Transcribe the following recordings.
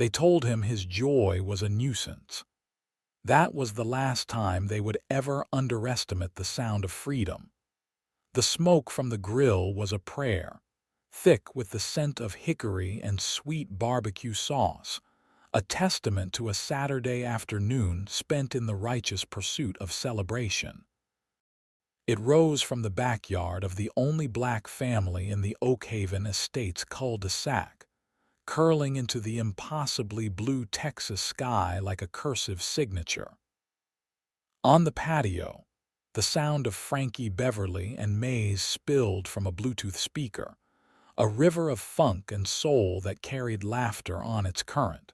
They told him his joy was a nuisance. That was the last time they would ever underestimate the sound of freedom. The smoke from the grill was a prayer, thick with the scent of hickory and sweet barbecue sauce, a testament to a Saturday afternoon spent in the righteous pursuit of celebration. It rose from the backyard of the only black family in the Oakhaven Estates cul-de-sac, curling into the impossibly blue Texas sky like a cursive signature. On the patio, the sound of Frankie Beverly and Mays spilled from a Bluetooth speaker, a river of funk and soul that carried laughter on its current.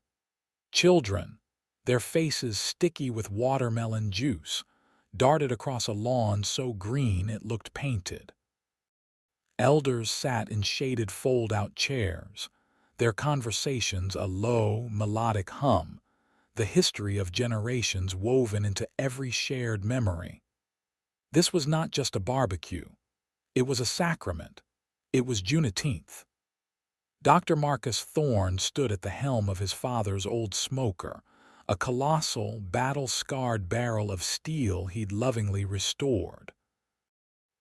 Children, their faces sticky with watermelon juice, darted across a lawn so green it looked painted. Elders sat in shaded fold-out chairs, their conversations a low, melodic hum, the history of generations woven into every shared memory. This was not just a barbecue. It was a sacrament. It was Juneteenth. Dr. Marcus Thorne stood at the helm of his father's old smoker, a colossal, battle-scarred barrel of steel he'd lovingly restored.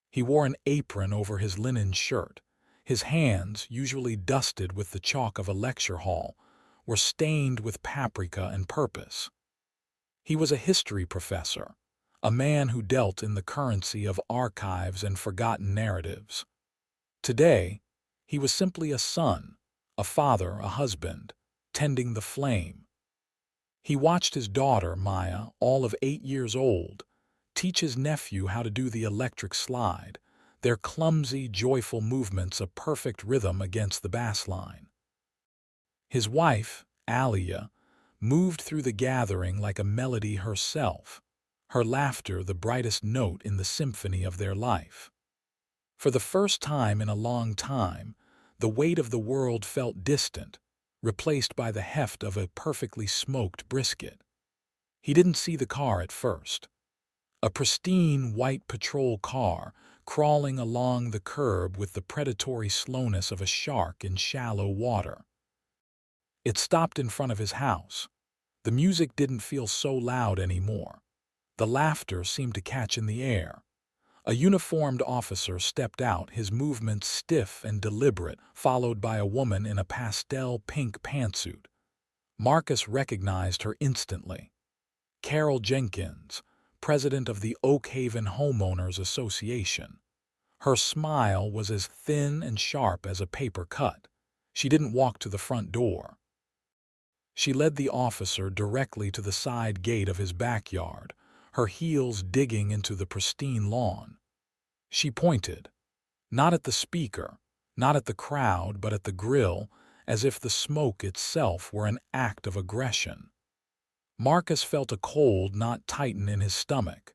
He wore an apron over his linen shirt. His hands, usually dusted with the chalk of a lecture hall, were stained with paprika and purpose. He was a history professor, a man who dealt in the currency of archives and forgotten narratives. Today, he was simply a son, a father, a husband, tending the flame. He watched his daughter, Maya, all of 8 years old, teach his nephew how to do the electric slide, their clumsy, joyful movements a perfect rhythm against the bass line. His wife, Alia, moved through the gathering like a melody herself, her laughter the brightest note in the symphony of their life. For the first time in a long time, the weight of the world felt distant, replaced by the heft of a perfectly smoked brisket. He didn't see the car at first. A pristine white patrol car crawling along the curb with the predatory slowness of a shark in shallow water. It stopped in front of his house. The music didn't feel so loud anymore. The laughter seemed to catch in the air. A uniformed officer stepped out, his movements stiff and deliberate, followed by a woman in a pastel pink pantsuit. Marcus recognized her instantly. Carol Jenkins, president of the Oakhaven Homeowners Association. Her smile was as thin and sharp as a paper cut. She didn't walk to the front door. She led the officer directly to the side gate of his backyard, her heels digging into the pristine lawn. She pointed, not at the speaker, not at the crowd, but at the grill, as if the smoke itself were an act of aggression. Marcus felt a cold knot tighten in his stomach.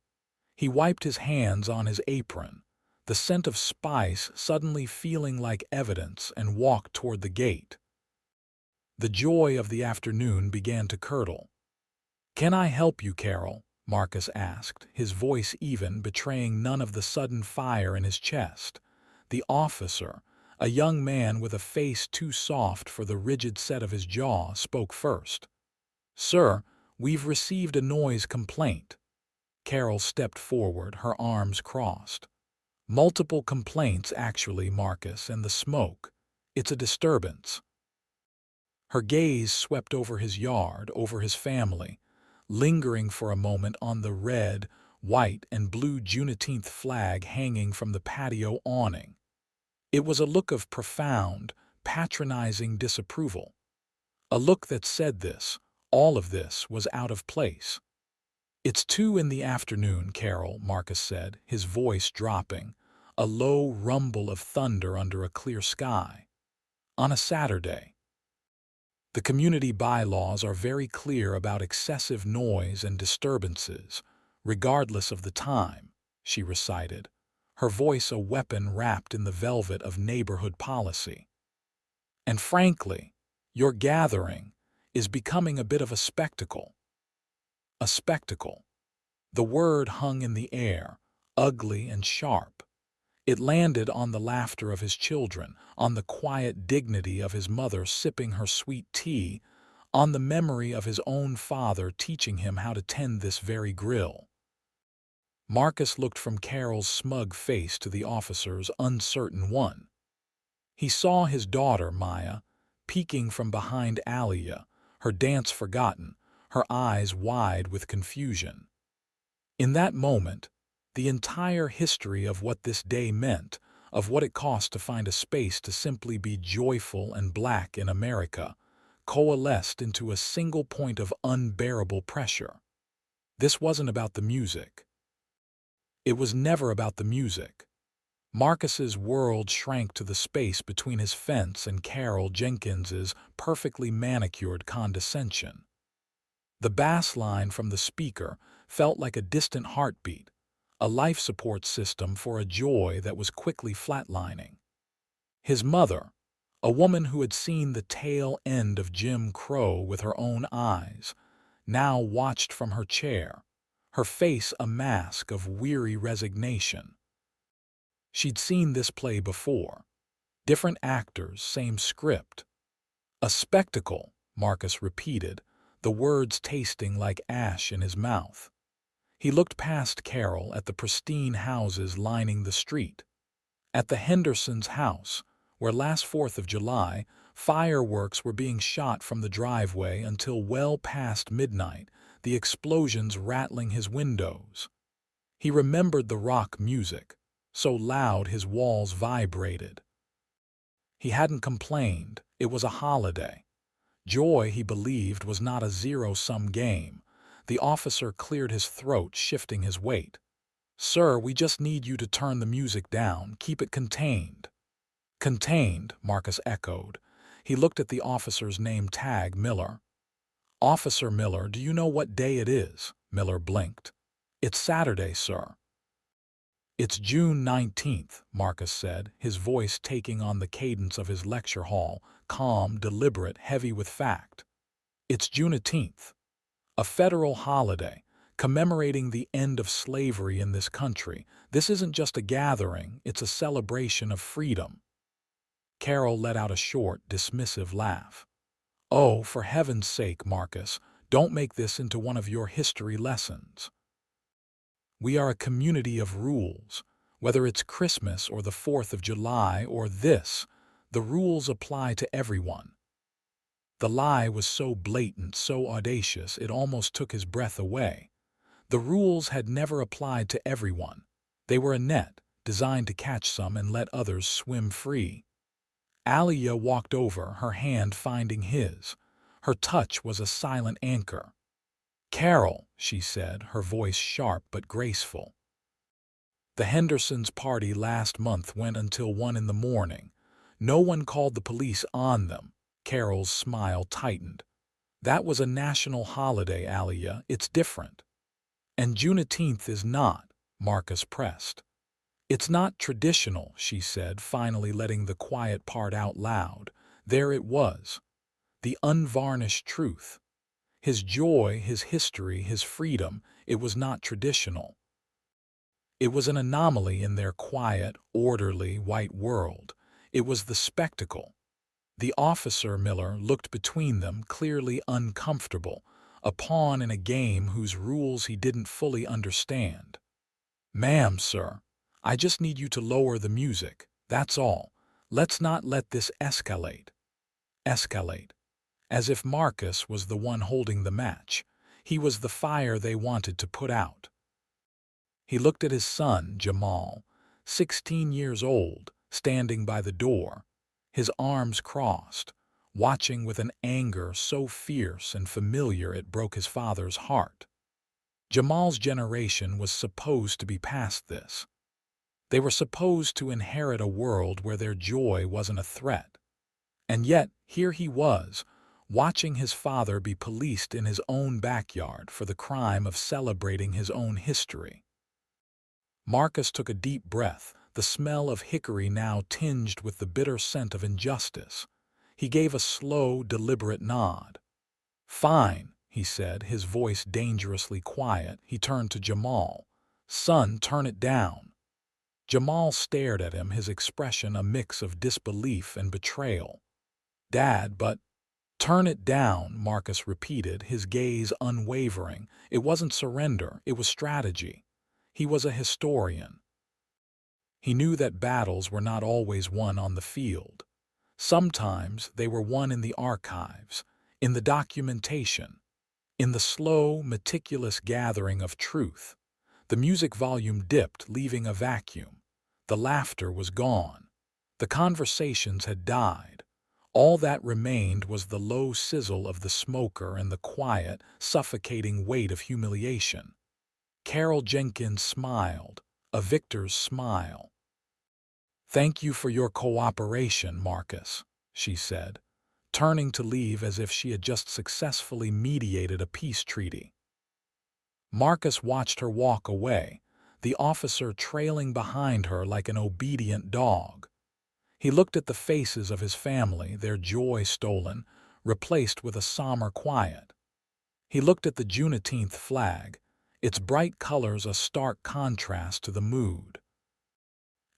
He wiped his hands on his apron, the scent of spice suddenly feeling like evidence, and walked toward the gate. The joy of the afternoon began to curdle. "Can I help you, Carol?" Marcus asked, his voice even, betraying none of the sudden fire in his chest. The officer, a young man with a face too soft for the rigid set of his jaw, spoke first. "Sir, we've received a noise complaint." Carol stepped forward, her arms crossed. "Multiple complaints, actually, Marcus, and the smoke. It's a disturbance." Her gaze swept over his yard, over his family, lingering for a moment on the red, white, and blue Juneteenth flag hanging from the patio awning. It was a look of profound, patronizing disapproval. A look that said this, all of this, was out of place. "It's 2 in the afternoon, Carol," Marcus said, his voice dropping, a low rumble of thunder under a clear sky. "On a Saturday. The community bylaws are very clear about excessive noise and disturbances, regardless of the time," she recited, her voice a weapon wrapped in the velvet of neighborhood policy. "And frankly, your gathering is becoming a bit of a spectacle." A spectacle. The word hung in the air, ugly and sharp. It landed on the laughter of his children, on the quiet dignity of his mother sipping her sweet tea, on the memory of his own father teaching him how to tend this very grill. Marcus looked from Carol's smug face to the officer's uncertain one. He saw his daughter, Maya, peeking from behind Alia, her dance forgotten, her eyes wide with confusion. In that moment, the entire history of what this day meant, of what it cost to find a space to simply be joyful and black in America, coalesced into a single point of unbearable pressure. This wasn't about the music. It was never about the music. Marcus's world shrank to the space between his fence and Carol Jenkins's perfectly manicured condescension. The bass line from the speaker felt like a distant heartbeat, a life support system for a joy that was quickly flatlining. His mother, a woman who had seen the tail end of Jim Crow with her own eyes, now watched from her chair, her face a mask of weary resignation. She'd seen this play before. Different actors, same script. A spectacle, Marcus repeated, the words tasting like ash in his mouth. He looked past Carol at the pristine houses lining the street. At the Hendersons' house, where last 4th of July, fireworks were being shot from the driveway until well past midnight, the explosions rattling his windows. He remembered the rock music, so loud his walls vibrated. He hadn't complained. It was a holiday. Joy, he believed, was not a zero-sum game. The officer cleared his throat, shifting his weight. "Sir, we just need you to turn the music down. Keep it contained." "Contained," Marcus echoed. He looked at the officer's name tag, Miller. "Officer Miller, do you know what day it is?" Miller blinked. "It's Saturday, sir." "It's June 19th, Marcus said, his voice taking on the cadence of his lecture hall, calm, deliberate, heavy with fact. "It's Juneteenth, a federal holiday, commemorating the end of slavery in this country. This isn't just a gathering, it's a celebration of freedom." Carol let out a short, dismissive laugh. "Oh, for heaven's sake, Marcus, don't make this into one of your history lessons. We are a community of rules. Whether it's Christmas or the 4th of July or this, the rules apply to everyone." The lie was so blatant, so audacious, it almost took his breath away. The rules had never applied to everyone. They were a net, designed to catch some and let others swim free. Alia walked over, her hand finding his. Her touch was a silent anchor. "Carol," she said, her voice sharp but graceful. "The Hendersons' party last month went until 1 in the morning. No one called the police on them." Carol's smile tightened. "That was a national holiday, Alia. It's different." "And Juneteenth is not," Marcus pressed. "It's not traditional," she said, finally letting the quiet part out loud. There it was. The unvarnished truth. His joy, his history, his freedom, it was not traditional. It was an anomaly in their quiet, orderly, white world. It was the spectacle. The officer, Miller, looked between them, clearly uncomfortable, a pawn in a game whose rules he didn't fully understand. "Ma'am, sir, I just need you to lower the music, that's all. Let's not let this escalate." Escalate. As if Marcus was the one holding the match. He was the fire they wanted to put out. He looked at his son, Jamal, 16 years old, standing by the door, his arms crossed, watching with an anger so fierce and familiar it broke his father's heart. Jamal's generation was supposed to be past this. They were supposed to inherit a world where their joy wasn't a threat. And yet, here he was, watching his father be policed in his own backyard for the crime of celebrating his own history. Marcus took a deep breath, the smell of hickory now tinged with the bitter scent of injustice. He gave a slow, deliberate nod. "Fine," he said, his voice dangerously quiet. He turned to Jamal. "Son, turn it down." Jamal stared at him, his expression a mix of disbelief and betrayal. "Dad, but..." Turn it down, Marcus repeated, his gaze unwavering. It wasn't surrender, it was strategy. He was a historian. He knew that battles were not always won on the field. Sometimes they were won in the archives, in the documentation, in the slow, meticulous gathering of truth. The music volume dipped, leaving a vacuum. The laughter was gone. The conversations had died. All that remained was the low sizzle of the smoker and the quiet, suffocating weight of humiliation. Carol Jenkins smiled, a victor's smile. "Thank you for your cooperation, Marcus," she said, turning to leave as if she had just successfully mediated a peace treaty. Marcus watched her walk away, the officer trailing behind her like an obedient dog. He looked at the faces of his family, their joy stolen, replaced with a somber quiet. He looked at the Juneteenth flag, its bright colors a stark contrast to the mood.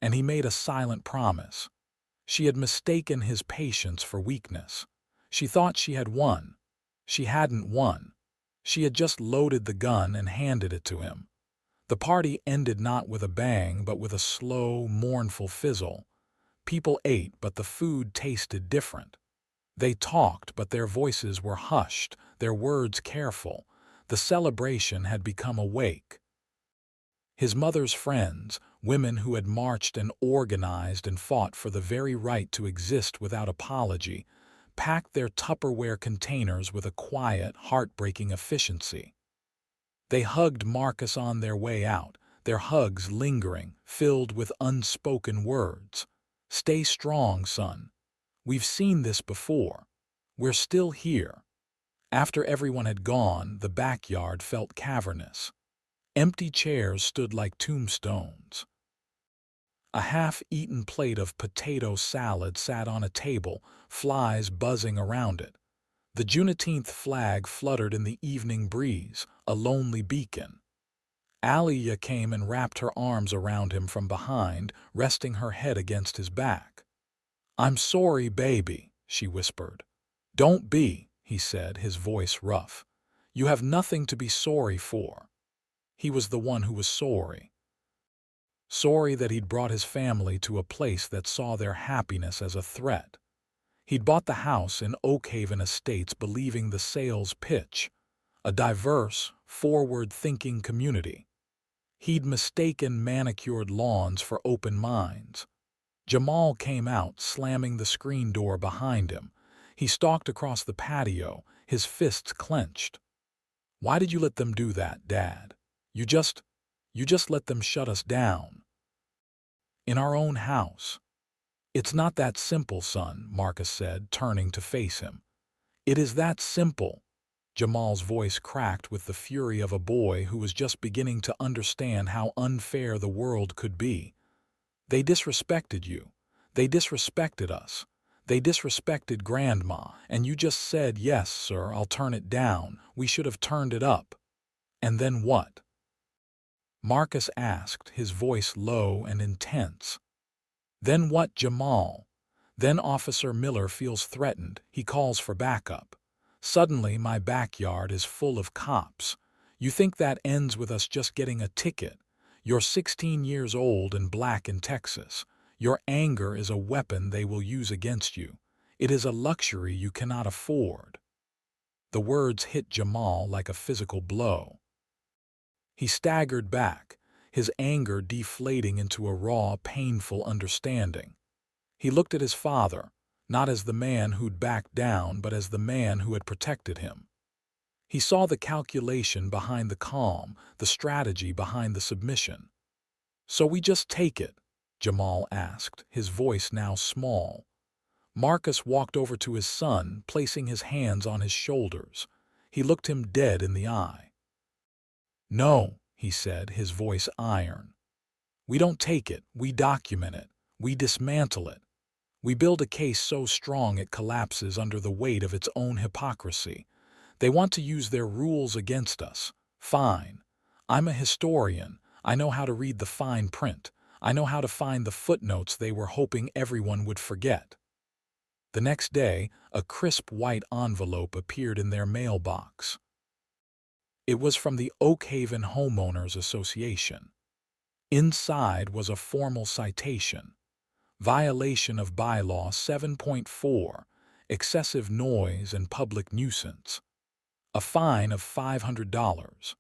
And he made a silent promise. She had mistaken his patience for weakness. She thought she had won. She hadn't won. She had just loaded the gun and handed it to him. The party ended not with a bang, but with a slow, mournful fizzle. People ate, but the food tasted different. They talked, but their voices were hushed, their words careful. The celebration had become a wake. His mother's friends, women who had marched and organized and fought for the very right to exist without apology, packed their Tupperware containers with a quiet, heartbreaking efficiency. They hugged Marcus on their way out, their hugs lingering, filled with unspoken words. "Stay strong, son. We've seen this before. We're still here." After everyone had gone, the backyard felt cavernous. Empty chairs stood like tombstones. A half-eaten plate of potato salad sat on a table, flies buzzing around it. The Juneteenth flag fluttered in the evening breeze, a lonely beacon. Aliyah came and wrapped her arms around him from behind, resting her head against his back. "I'm sorry, baby," she whispered. "Don't be," he said, his voice rough. "You have nothing to be sorry for." He was the one who was sorry. Sorry that he'd brought his family to a place that saw their happiness as a threat. He'd bought the house in Oakhaven Estates believing the sales pitch, a diverse, forward-thinking community. He'd mistaken manicured lawns for open minds. Jamal came out, slamming the screen door behind him. He stalked across the patio, his fists clenched. "Why did you let them do that, Dad? You just let them shut us down. In our own house." "It's not that simple, son," Marcus said, turning to face him. "It is that simple." Jamal's voice cracked with the fury of a boy who was just beginning to understand how unfair the world could be. "They disrespected you. They disrespected us. They disrespected Grandma, and you just said, 'Yes, sir, I'll turn it down.' We should have turned it up." "And then what?" Marcus asked, his voice low and intense. "Then what, Jamal? Then Officer Miller feels threatened. He calls for backup. Suddenly my backyard is full of cops. You think that ends with us just getting a ticket? You're 16 years old and black in Texas. Your anger is a weapon they will use against you. It is a luxury you cannot afford." The words hit Jamal like a physical blow. He staggered back, his anger deflating into a raw, painful understanding. He looked at his father, not as the man who'd backed down, but as the man who had protected him. He saw the calculation behind the calm, the strategy behind the submission. "So we just take it?" Jamal asked, his voice now small. Marcus walked over to his son, placing his hands on his shoulders. He looked him dead in the eye. "No," he said, his voice iron. "We don't take it, we document it, we dismantle it. We build a case so strong it collapses under the weight of its own hypocrisy. They want to use their rules against us. Fine. I'm a historian. I know how to read the fine print. I know how to find the footnotes they were hoping everyone would forget." The next day, a crisp white envelope appeared in their mailbox. It was from the Oak Haven Homeowners Association. Inside was a formal citation. Violation of Bylaw 7.4, excessive noise and public nuisance. A fine of $500.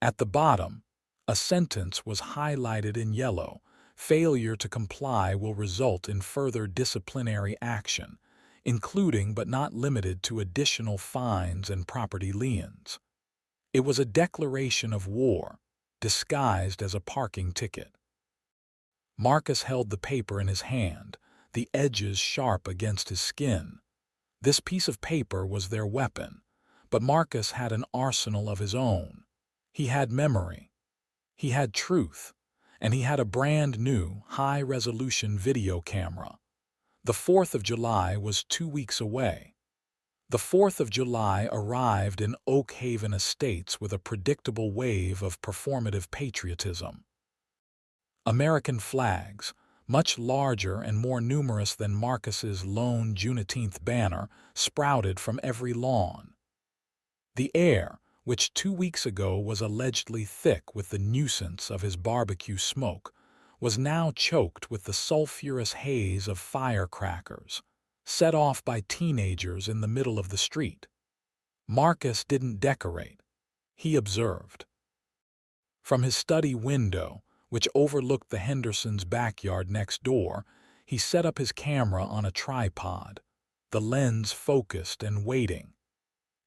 At the bottom, a sentence was highlighted in yellow. Failure to comply will result in further disciplinary action, including but not limited to additional fines and property liens. It was a declaration of war, disguised as a parking ticket. Marcus held the paper in his hand, the edges sharp against his skin. This piece of paper was their weapon, but Marcus had an arsenal of his own. He had memory, he had truth, and he had a brand new, high-resolution video camera. The 4th of July was 2 weeks away. The 4th of July arrived in Oak Haven Estates with a predictable wave of performative patriotism. American flags, much larger and more numerous than Marcus's lone Juneteenth banner, sprouted from every lawn. The air, which 2 weeks ago was allegedly thick with the nuisance of his barbecue smoke, was now choked with the sulfurous haze of firecrackers, set off by teenagers in the middle of the street. Marcus didn't decorate. He observed. From his study window, which overlooked the Hendersons' backyard next door, he set up his camera on a tripod, the lens focused and waiting.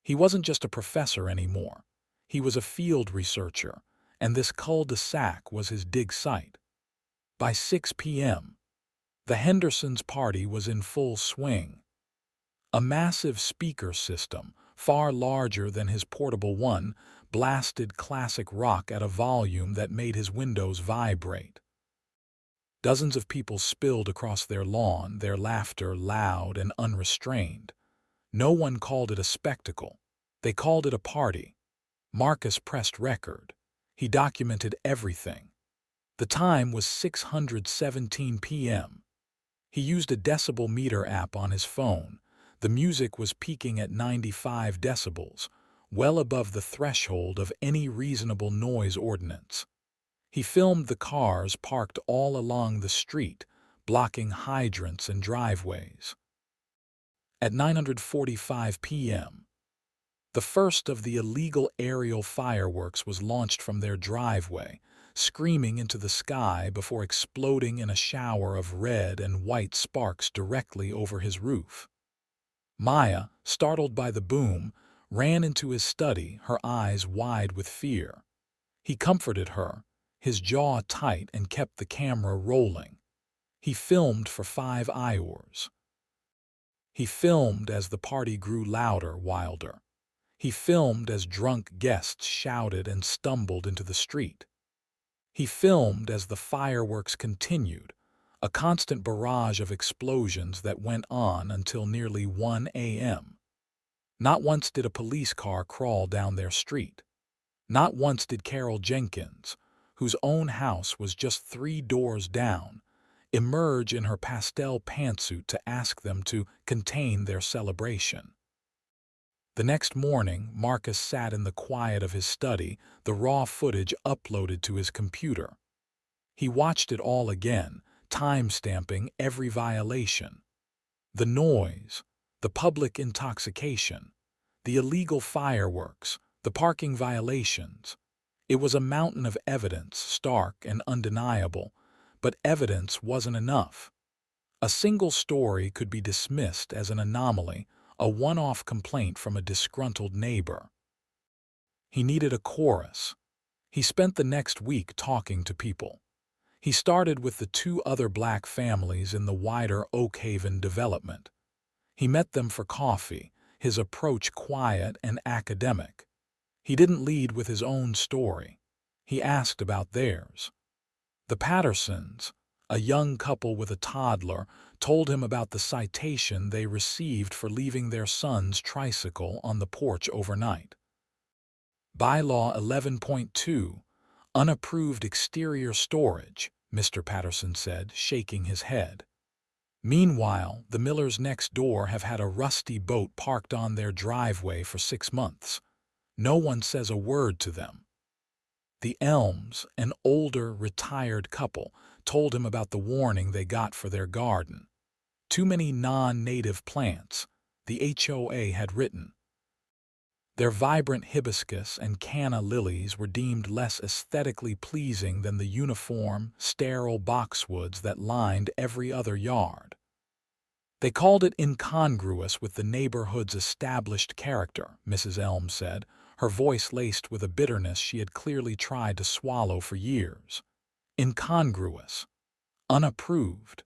He wasn't just a professor anymore. He was a field researcher, and this cul-de-sac was his dig site. By 6 p.m., the Hendersons' party was in full swing. A massive speaker system, far larger than his portable one, blasted classic rock at a volume that made his windows vibrate. Dozens of people spilled across their lawn, their laughter loud and unrestrained. No one called it a spectacle. They called it a party. Marcus pressed record. He documented everything. The time was 6:17 p.m. He used a decibel meter app on his phone. The music was peaking at 95 decibels, well above the threshold of any reasonable noise ordinance. He filmed the cars parked all along the street, blocking hydrants and driveways. At 9:45 p.m., the first of the illegal aerial fireworks was launched from their driveway, screaming into the sky before exploding in a shower of red and white sparks directly over his roof. Maya, startled by the boom, ran into his study, her eyes wide with fear. He comforted her, his jaw tight, and kept the camera rolling. He filmed for 5 hours. He filmed as the party grew louder, wilder. He filmed as drunk guests shouted and stumbled into the street. He filmed as the fireworks continued, a constant barrage of explosions that went on until nearly 1 a.m. Not once did a police car crawl down their street. Not once did Carol Jenkins, whose own house was just 3 doors down, emerge in her pastel pantsuit to ask them to contain their celebration. The next morning, Marcus sat in the quiet of his study, the raw footage uploaded to his computer. He watched it all again, time-stamping every violation. The noise, the public intoxication, the illegal fireworks, the parking violations. It was a mountain of evidence, stark and undeniable, but evidence wasn't enough. A single story could be dismissed as an anomaly, a one-off complaint from a disgruntled neighbor. He needed a chorus. He spent the next week talking to people. He started with the 2 other black families in the wider Oak Haven development. He met them for coffee, his approach quiet and academic. He didn't lead with his own story. He asked about theirs. The Pattersons, a young couple with a toddler, told him about the citation they received for leaving their son's tricycle on the porch overnight. Bylaw 11.2, unapproved exterior storage, Mr. Patterson said, shaking his head. Meanwhile, the Millers next door have had a rusty boat parked on their driveway for 6 months. No one says a word to them. The Elms, an older, retired couple, told him about the warning they got for their garden. Too many non-native plants, the HOA had written. Their vibrant hibiscus and canna lilies were deemed less aesthetically pleasing than the uniform, sterile boxwoods that lined every other yard. They called it incongruous with the neighborhood's established character, Mrs. Elm said, her voice laced with a bitterness she had clearly tried to swallow for years. Incongruous, unapproved,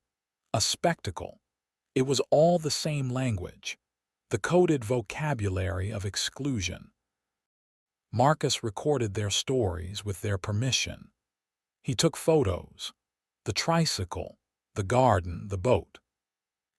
a spectacle. It was all the same language, the coded vocabulary of exclusion. Marcus recorded their stories with their permission. He took photos, the tricycle, the garden, the boat.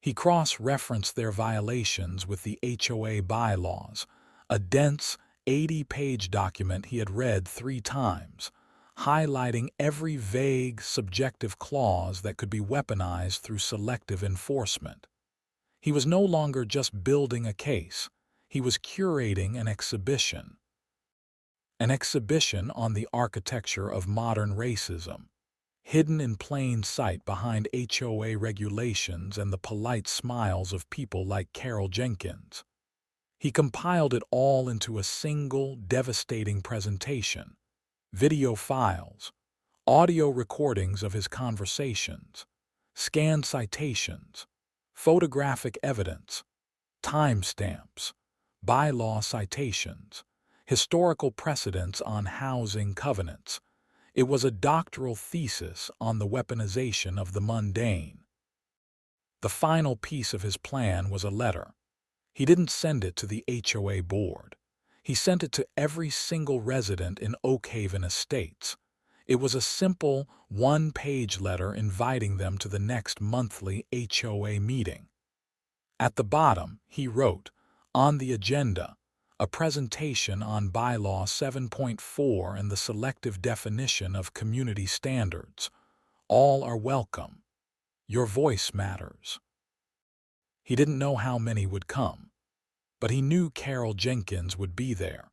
He cross-referenced their violations with the HOA bylaws, a dense, 80-page document he had read 3 times, highlighting every vague, subjective clause that could be weaponized through selective enforcement. He was no longer just building a case, he was curating an exhibition. An exhibition on the architecture of modern racism, hidden in plain sight behind HOA regulations and the polite smiles of people like Carol Jenkins. He compiled it all into a single, devastating presentation. Video files, audio recordings of his conversations, scanned citations, photographic evidence, timestamps, bylaw citations, historical precedents on housing covenants. It was a doctoral thesis on the weaponization of the mundane. The final piece of his plan was a letter. He didn't send it to the HOA board. He sent it to every single resident in Oakhaven Estates. It was a simple, 1-page letter inviting them to the next monthly HOA meeting. At the bottom, he wrote, on the agenda, a presentation on Bylaw 7.4 and the selective definition of community standards. All are welcome. Your voice matters. He didn't know how many would come, but he knew Carol Jenkins would be there,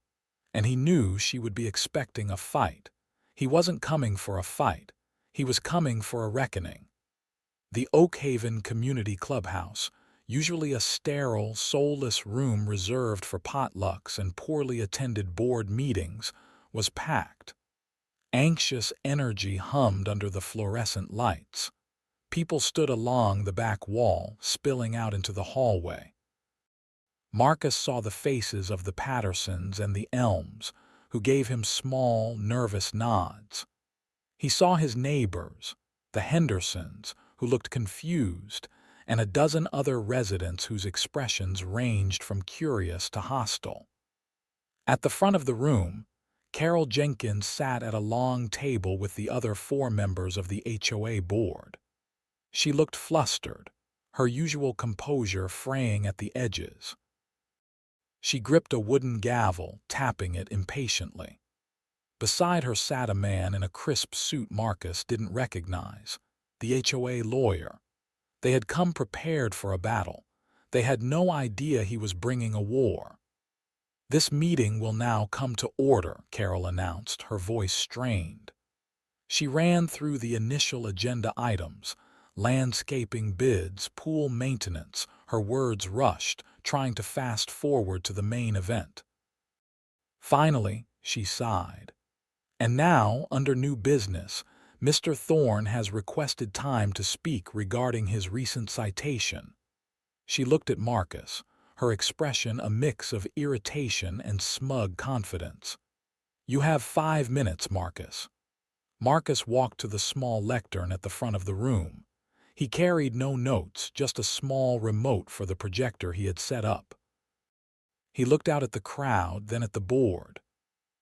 and he knew she would be expecting a fight. He wasn't coming for a fight. He was coming for a reckoning. The Oakhaven Community Clubhouse, usually a sterile, soulless room reserved for potlucks and poorly attended board meetings, was packed. Anxious energy hummed under the fluorescent lights. People stood along the back wall, spilling out into the hallway. Marcus saw the faces of the Pattersons and the Elms, who gave him small, nervous nods. He saw his neighbors, the Hendersons, who looked confused, and a dozen other residents whose expressions ranged from curious to hostile. At the front of the room, Carol Jenkins sat at a long table with the other 4 members of the HOA board. She looked flustered, her usual composure fraying at the edges. She gripped a wooden gavel, tapping it impatiently. Beside her sat a man in a crisp suit Marcus didn't recognize, the HOA lawyer. They had come prepared for a battle. They had no idea he was bringing a war. This meeting will now come to order, Carol announced, her voice strained. She ran through the initial agenda items, landscaping bids, pool maintenance, her words rushed, trying to fast forward to the main event. Finally, she sighed. And now, under new business, Mr. Thorne has requested time to speak regarding his recent citation. She looked at Marcus, her expression a mix of irritation and smug confidence. You have 5 minutes, Marcus. Marcus walked to the small lectern at the front of the room. He carried no notes, just a small remote for the projector he had set up. He looked out at the crowd, then at the board.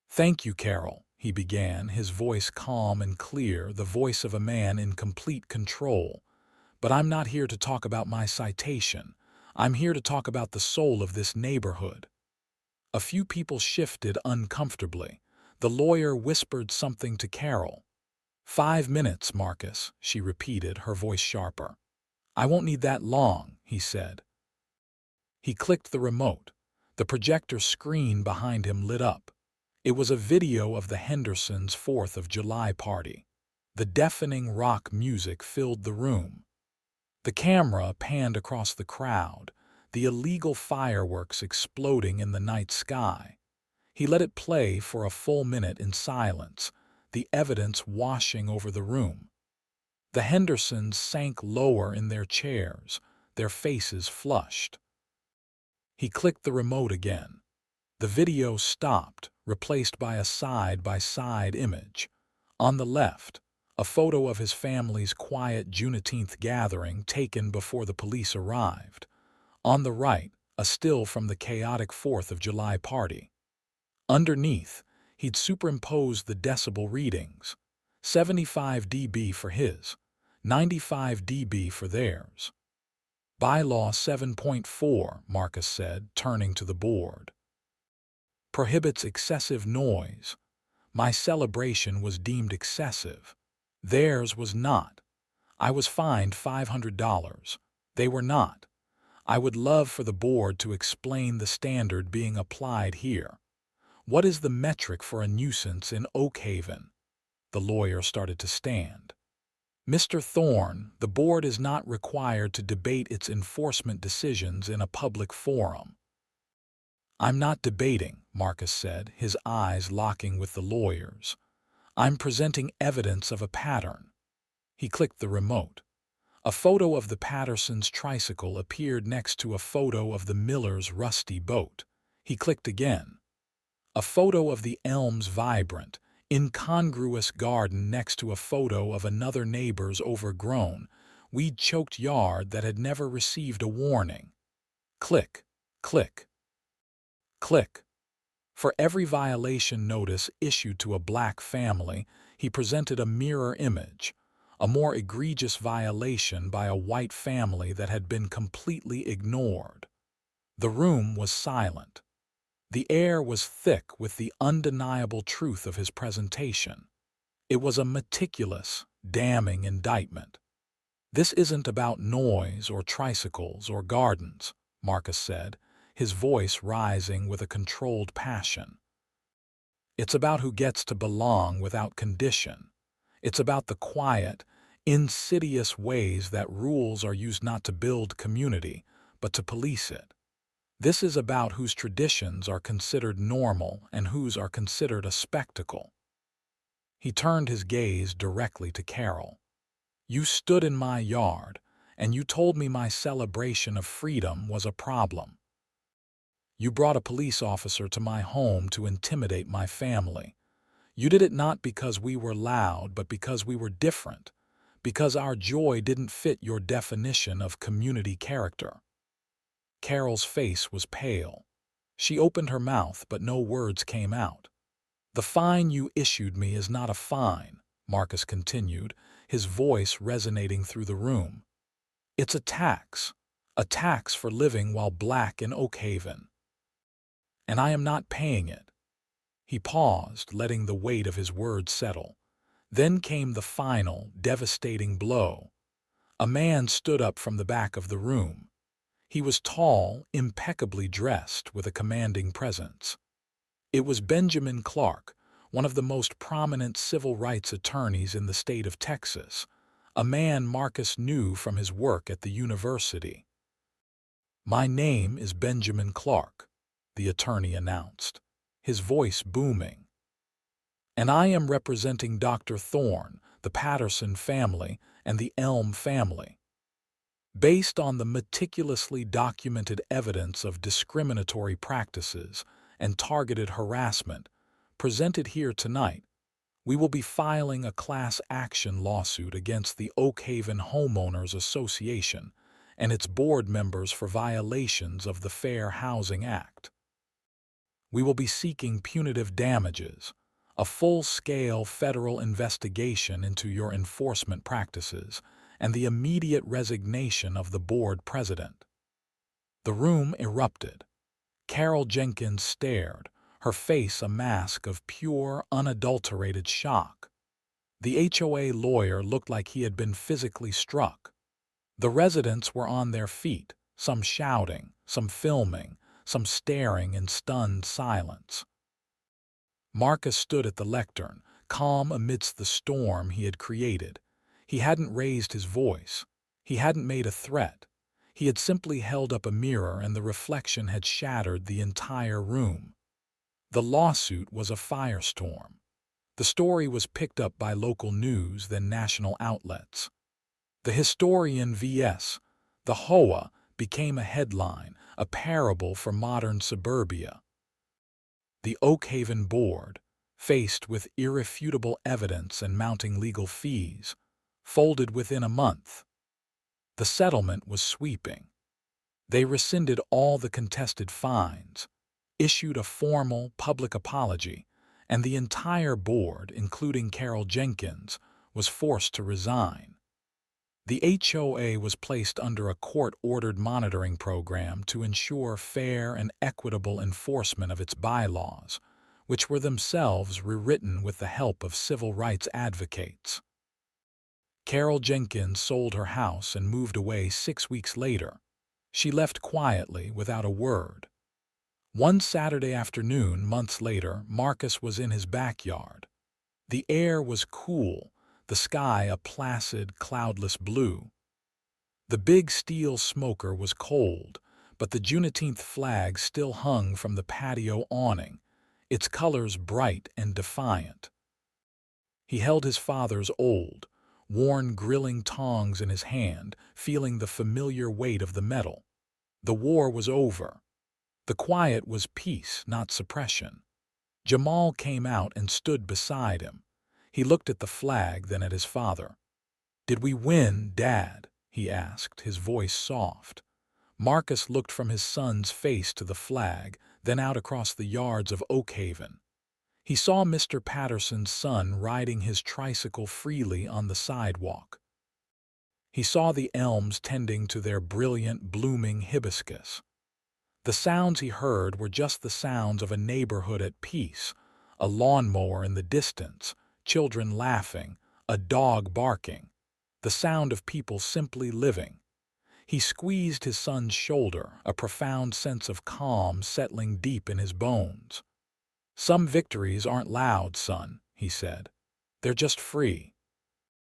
Thank you, Carol, he began, his voice calm and clear, the voice of a man in complete control. But I'm not here to talk about my citation. I'm here to talk about the soul of this neighborhood. A few people shifted uncomfortably. The lawyer whispered something to Carol. 5 minutes, Marcus, she repeated, her voice sharper. "I won't need that long," he said. He clicked the remote. The projector screen behind him lit up. It was a video of the Hendersons' 4th of July party. The deafening rock music filled the room. The camera panned across the crowd, the illegal fireworks exploding in the night sky. He let it play for a full minute in silence, the evidence washing over the room. The Hendersons sank lower in their chairs, their faces flushed. He clicked the remote again. The video stopped, replaced by a side-by-side image. On the left, a photo of his family's quiet Juneteenth gathering taken before the police arrived. On the right, a still from the chaotic 4th of July party. Underneath, he'd superimposed the decibel readings. 75 dB for his, 95 dB for theirs. Bylaw 7.4, Marcus said, turning to the board. Prohibits excessive noise. My celebration was deemed excessive. Theirs was not. I was fined $500. They were not. I would love for the board to explain the standard being applied here. What is the metric for a nuisance in Oak Haven? The lawyer started to stand. Mr. Thorne, the board is not required to debate its enforcement decisions in a public forum. I'm not debating, Marcus said, his eyes locking with the lawyer's. I'm presenting evidence of a pattern. He clicked the remote. A photo of the Pattersons' tricycle appeared next to a photo of the Millers' rusty boat. He clicked again. A photo of the Elms' vibrant, incongruous garden next to a photo of another neighbor's overgrown, weed-choked yard that had never received a warning. Click, click, click. For every violation notice issued to a black family, he presented a mirror image, a more egregious violation by a white family that had been completely ignored. The room was silent. The air was thick with the undeniable truth of his presentation. It was a meticulous, damning indictment. This isn't about noise or tricycles or gardens, Marcus said, his voice rising with a controlled passion. It's about who gets to belong without condition. It's about the quiet, insidious ways that rules are used not to build community, but to police it. This is about whose traditions are considered normal and whose are considered a spectacle. He turned his gaze directly to Carol. You stood in my yard, and you told me my celebration of freedom was a problem. You brought a police officer to my home to intimidate my family. You did it not because we were loud, but because we were different, because our joy didn't fit your definition of community character. Carol's face was pale. She opened her mouth, but no words came out. The fine you issued me is not a fine, Marcus continued, his voice resonating through the room. It's a tax for living while black in Oak Haven. And I am not paying it. He paused, letting the weight of his words settle. Then came the final, devastating blow. A man stood up from the back of the room. He was tall, impeccably dressed, with a commanding presence. It was Benjamin Clark, one of the most prominent civil rights attorneys in the state of Texas, a man Marcus knew from his work at the university. My name is Benjamin Clark, the attorney announced, his voice booming. And I am representing Dr. Thorne, the Patterson family, and the Elm family. Based on the meticulously documented evidence of discriminatory practices and targeted harassment presented here tonight, we will be filing a class action lawsuit against the Oak Haven Homeowners Association and its board members for violations of the Fair Housing Act. We will be seeking punitive damages, a full-scale federal investigation into your enforcement practices, and the immediate resignation of the board president. The room erupted. Carol Jenkins stared, her face a mask of pure, unadulterated shock. The HOA lawyer looked like he had been physically struck. The residents were on their feet, some shouting, some filming, some staring in stunned silence. Marcus stood at the lectern, calm amidst the storm he had created. He hadn't raised his voice. He hadn't made a threat. He had simply held up a mirror, and the reflection had shattered the entire room. The lawsuit was a firestorm. The story was picked up by local news, then national outlets. The historian vs. the HOA became a headline, a parable for modern suburbia. The Oakhaven Board, faced with irrefutable evidence and mounting legal fees, folded within a month. The settlement was sweeping. They rescinded all the contested fines, issued a formal public apology, and the entire board, including Carol Jenkins, was forced to resign. The HOA was placed under a court-ordered monitoring program to ensure fair and equitable enforcement of its bylaws, which were themselves rewritten with the help of civil rights advocates. Carol Jenkins sold her house and moved away 6 weeks later. She left quietly, without a word. One Saturday afternoon, months later, Marcus was in his backyard. The air was cool, the sky a placid, cloudless blue. The big steel smoker was cold, but the Juneteenth flag still hung from the patio awning, its colors bright and defiant. He held his father's old, worn grilling tongs in his hand, feeling the familiar weight of the metal. The war was over. The quiet was peace, not suppression. Jamal came out and stood beside him. He looked at the flag, then at his father. "Did we win, Dad?" he asked, his voice soft. Marcus looked from his son's face to the flag, then out across the yards of Oakhaven. He saw Mr. Patterson's son riding his tricycle freely on the sidewalk. He saw the elms tending to their brilliant, blooming hibiscus. The sounds he heard were just the sounds of a neighborhood at peace, a lawnmower in the distance, children laughing, a dog barking, the sound of people simply living. He squeezed his son's shoulder, a profound sense of calm settling deep in his bones. "Some victories aren't loud, son," he said. "They're just free."